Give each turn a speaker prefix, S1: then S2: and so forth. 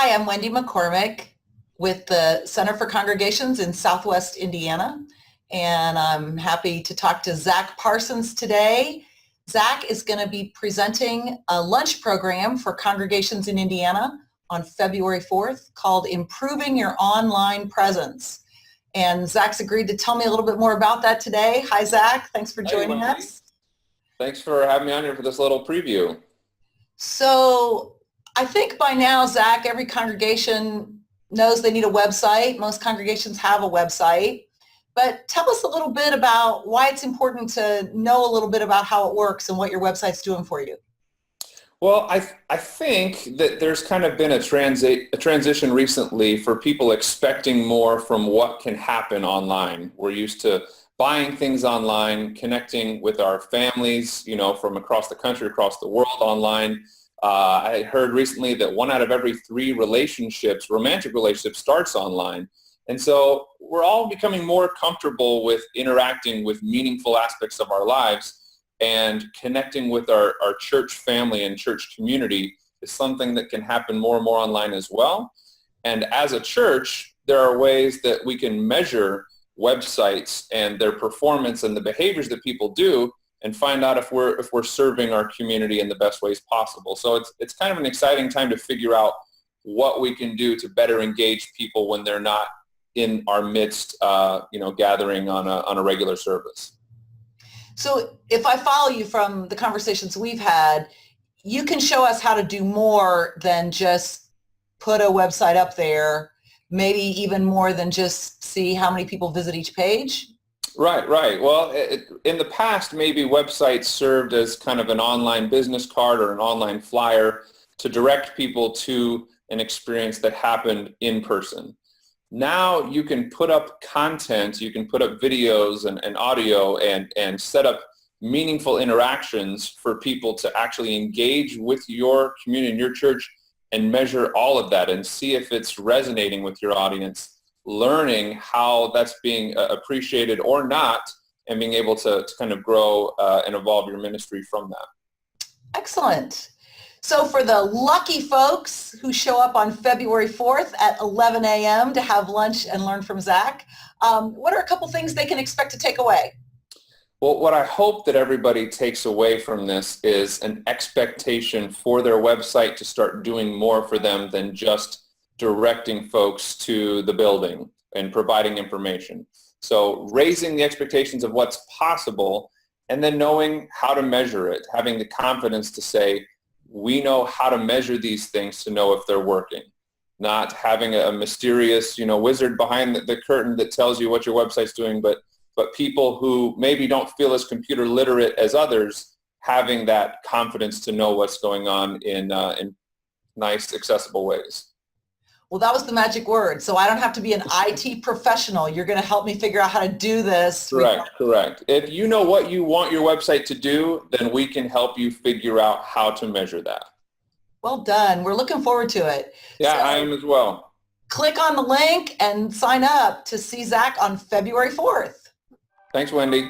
S1: Hi, I'm Wendy McCormick with the Center for Congregations in Southwest Indiana, and I'm happy to talk to Zac Parsons today. Zac is going to be presenting a lunch program for congregations in Indiana on February 4th called Improving Your Online Presence. And Zac's agreed to tell me a little bit more about that today. Hi, Zac. Thanks for joining us.
S2: Thanks for having me on here for this little preview.
S1: So I think by now, Zac, every congregation knows they need a website. Most congregations have a website. But tell us a little bit about why it's important to know a little bit about how it works and what your website's doing for you.
S2: Well, I think that there's kind of been a transition recently for people expecting more from what can happen online. We're used to buying things online, connecting with our families, from across the country, across the world online. I heard recently that 1 out of every 3 relationships, romantic relationships, starts online. And so we're all becoming more comfortable with interacting with meaningful aspects of our lives, and connecting with our church family and church community is something that can happen more and more online as well. And as a church, there are ways that we can measure websites and their performance and the behaviors that people do, and find out if we're serving our community in the best ways possible. So it's kind of an exciting time to figure out what we can do to better engage people when they're not in our midst, gathering on a regular service.
S1: So if I follow you from the conversations we've had, you can show us how to do more than just put a website up there, maybe even more than just see how many people visit each page?
S2: Right. Well, in the past, maybe websites served as kind of an online business card or an online flyer to direct people to an experience that happened in person. Now you can put up content, you can put up videos and audio and set up meaningful interactions for people to actually engage with your community and your church, and measure all of that and see if it's resonating with your audience, learning how that's being appreciated or not, and being able to kind of grow and evolve your ministry from that.
S1: Excellent. So for the lucky folks who show up on February 4th at 11 a.m. to have lunch and learn from Zac, what are a couple things they can expect to take away?
S2: Well, what I hope that everybody takes away from this is an expectation for their website to start doing more for them than just directing folks to the building and providing information. So raising the expectations of what's possible, and then knowing how to measure it, having the confidence to say, we know how to measure these things to know if they're working. Not having a mysterious, wizard behind the curtain that tells you what your website's doing, but people who maybe don't feel as computer literate as others, having that confidence to know what's going on in nice, accessible ways.
S1: Well, that was the magic word. So I don't have to be an IT professional. You're going to help me figure out how to do this.
S2: Correct. If you know what you want your website to do, then we can help you figure out how to measure that.
S1: Well done. We're looking forward to it.
S2: Yeah, I am as well.
S1: Click on the link and sign up to see Zac on February 4th.
S2: Thanks, Wendy.